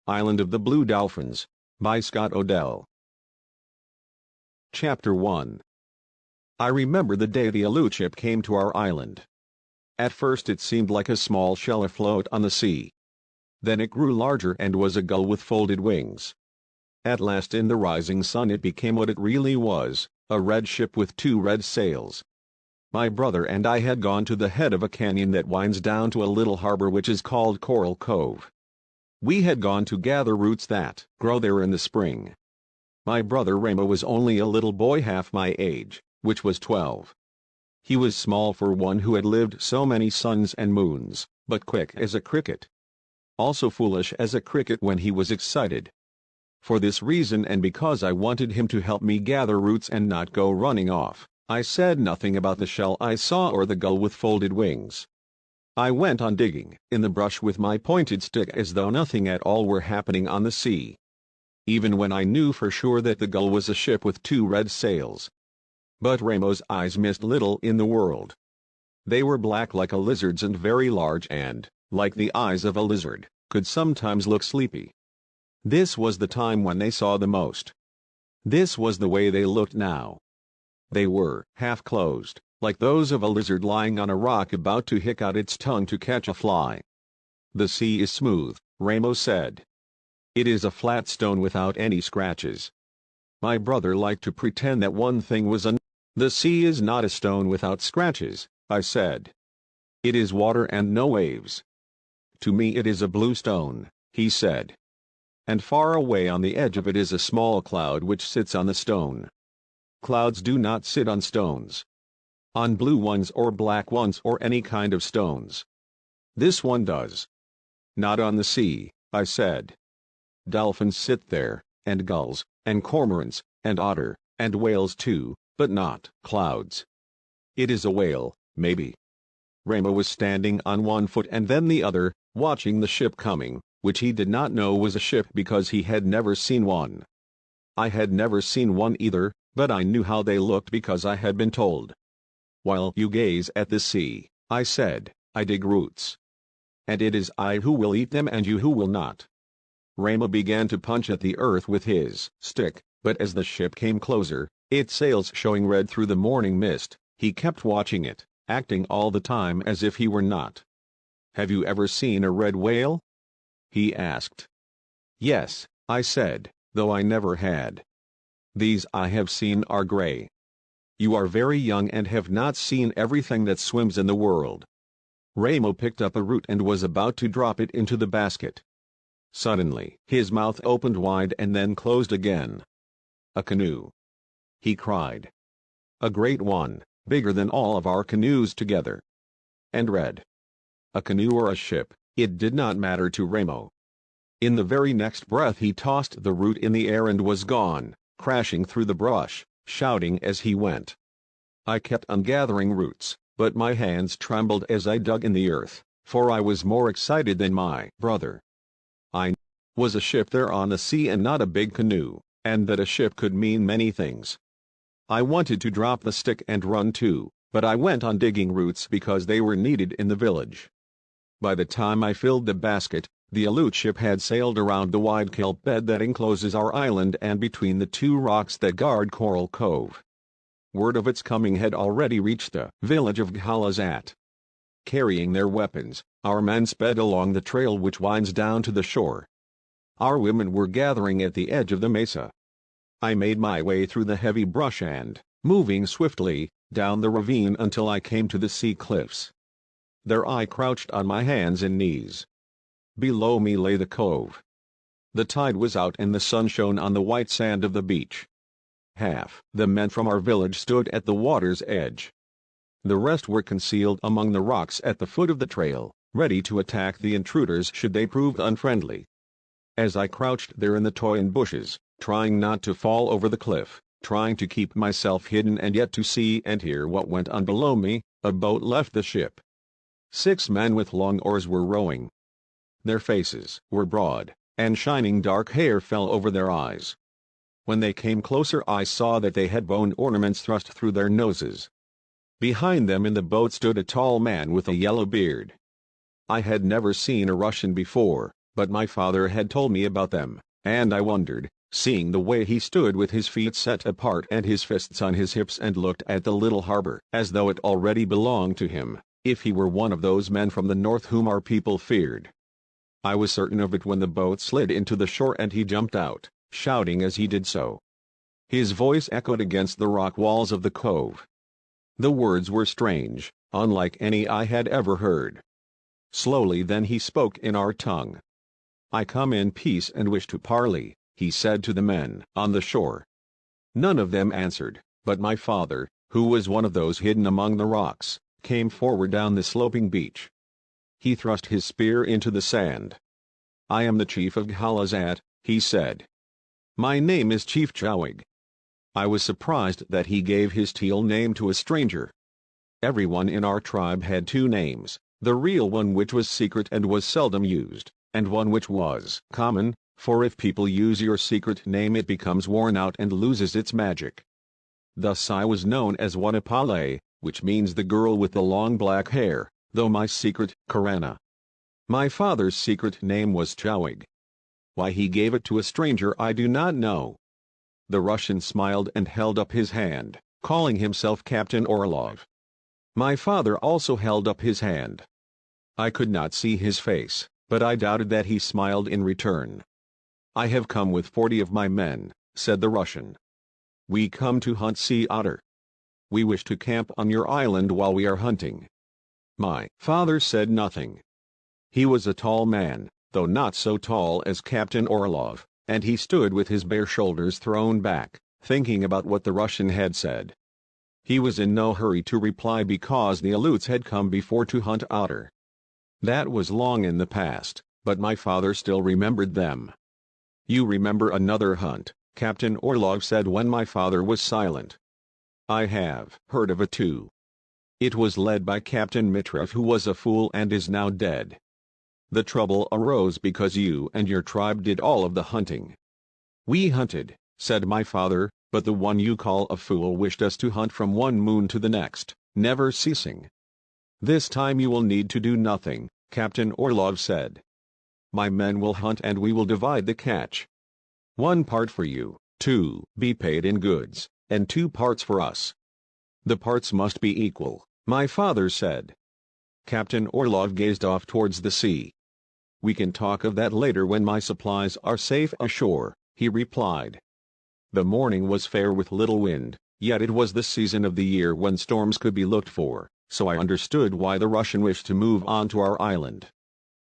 Island of the Blue Dolphins, by Scott Odell. Chapter 1. I remember the day the Aleut ship came to our island. At first it seemed like a small shell afloat on the sea. Then it grew larger and was a gull with folded wings. At last in the rising sun it became what it really was, a red ship with 2 red sails. My brother and I had gone to the head of a canyon that winds down to a little harbor which is called Coral Cove. We had gone to gather roots that grow there in the spring. My brother Ramo was only a little boy half my age, which was 12. He was small for one who had lived so many suns and moons, but quick as a cricket. Also foolish as a cricket when he was excited. For this reason and because I wanted him to help me gather roots and not go running off, I said nothing about the shell I saw or the gull with folded wings. I went on digging in the brush with my pointed stick as though nothing at all were happening on the sea. Even when I knew for sure that the gull was a ship with 2 red sails. But Ramo's eyes missed little in the world. They were black like a lizard's and very large and, like the eyes of a lizard, could sometimes look sleepy. This was the time when they saw the most. This was the way they looked now. They were half closed, like those of a lizard lying on a rock about to hick out its tongue to catch a fly. The sea is smooth, Ramo said. It is a flat stone without any scratches. My brother liked to pretend that one thing was The sea is not a stone without scratches, I said. It is water and no waves. To me it is a blue stone, he said. And far away on the edge of it is a small cloud which sits on the stone. Clouds do not sit on stones. On blue ones or black ones or any kind of stones. This one does. Not on the sea, I said. Dolphins sit there, and gulls, and cormorants, and otter, and whales too, but not clouds. It is a whale, maybe. Ramo was standing on one foot and then the other, watching the ship coming, which he did not know was a ship because he had never seen one. I had never seen one either, but I knew how they looked because I had been told. While you gaze at the sea, I said, I dig roots. And it is I who will eat them and you who will not. Ramo began to punch at the earth with his stick, but as the ship came closer, its sails showing red through the morning mist, he kept watching it, acting all the time as if he were not. Have you ever seen a red whale? He asked. Yes, I said, though I never had. These I have seen are gray. You are very young and have not seen everything that swims in the world. Ramo picked up a root and was about to drop it into the basket. Suddenly, his mouth opened wide and then closed again. A canoe! He cried. A great one, bigger than all of our canoes together. And red. A canoe or a ship, it did not matter to Ramo. In the very next breath he tossed the root in the air and was gone, crashing through the brush, shouting as he went. I kept on gathering roots, but my hands trembled as I dug in the earth, for I was more excited than my brother. I was a ship there on the sea and not a big canoe, and that a ship could mean many things. I wanted to drop the stick and run too, but I went on digging roots because they were needed in the village. By the time I filled the basket, the Aleut ship had sailed around the wide kelp bed that encloses our island and between the 2 rocks that guard Coral Cove. Word of its coming had already reached the village of Ghalazat. Carrying their weapons, our men sped along the trail which winds down to the shore. Our women were gathering at the edge of the mesa. I made my way through the heavy brush and, moving swiftly, down the ravine until I came to the sea cliffs. There I crouched on my hands and knees. Below me lay the cove. The tide was out and the sun shone on the white sand of the beach. Half the men from our village stood at the water's edge. The rest were concealed among the rocks at the foot of the trail, ready to attack the intruders should they prove unfriendly. As I crouched there in the toyon bushes, trying not to fall over the cliff, trying to keep myself hidden and yet to see and hear what went on below me, a boat left the ship. 6 men with long oars were rowing. Their faces were broad, and shining dark hair fell over their eyes. When they came closer I saw that they had bone ornaments thrust through their noses. Behind them in the boat stood a tall man with a yellow beard. I had never seen a Russian before, But my father had told me about them, and I wondered, seeing the way he stood with his feet set apart and his fists on his hips and looked at the little harbor as though it already belonged to him, if he were one of those men from the north whom our people feared. I was certain of it when the boat slid into the shore and he jumped out, shouting as he did so. His voice echoed against the rock walls of the cove. The words were strange, unlike any I had ever heard. Slowly then he spoke in our tongue. "I come in peace and wish to parley," he said to the men on the shore. None of them answered, but my father, who was one of those hidden among the rocks, came forward down the sloping beach. He thrust his spear into the sand. "I am the chief of Ghalazat," he said. "My name is Chief Chowig." I was surprised that he gave his teal name to a stranger. Everyone in our tribe had two names, the real one which was secret and was seldom used, and one which was common, for if people use your secret name it becomes worn out and loses its magic. Thus I was known as Juana, which means the girl with the long black hair, though my secret, Karana. My father's secret name was Chowig. Why he gave it to a stranger I do not know. The Russian smiled and held up his hand, calling himself Captain Orlov. My father also held up his hand. I could not see his face, but I doubted that he smiled in return. "I have come with 40 of my men," said the Russian. "We come to hunt sea otter. We wish to camp on your island while we are hunting." My father said nothing. He was a tall man, though not so tall as Captain Orlov, and he stood with his bare shoulders thrown back, thinking about what the Russian had said. He was in no hurry to reply because the Aleuts had come before to hunt otter. That was long in the past, but my father still remembered them. "You remember another hunt," Captain Orlov said when my father was silent. "I have heard of it too. It was led by Captain Mitrov, who was a fool and is now dead. The trouble arose because you and your tribe did all of the hunting." "We hunted," said my father, "but the one you call a fool wished us to hunt from one moon to the next, never ceasing." "This time you will need to do nothing," Captain Orlov said. "My men will hunt and we will divide the catch. 1 part for you, to be paid in goods, and 2 parts for us." "The parts must be equal," my father said. Captain Orlov gazed off towards the sea. "We can talk of that later when my supplies are safe ashore," he replied. The morning was fair with little wind, yet it was the season of the year when storms could be looked for, so I understood why the Russian wished to move on to our island.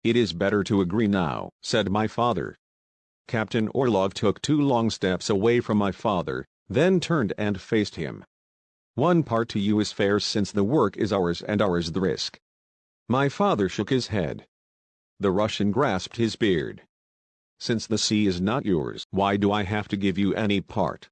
"It is better to agree now," said my father. Captain Orlov took 2 long steps away from my father, then turned and faced him. "1 part to you is fair since the work is ours and ours the risk." My father shook his head. The Russian grasped his beard. "Since the sea is not yours, why do I have to give you any part?"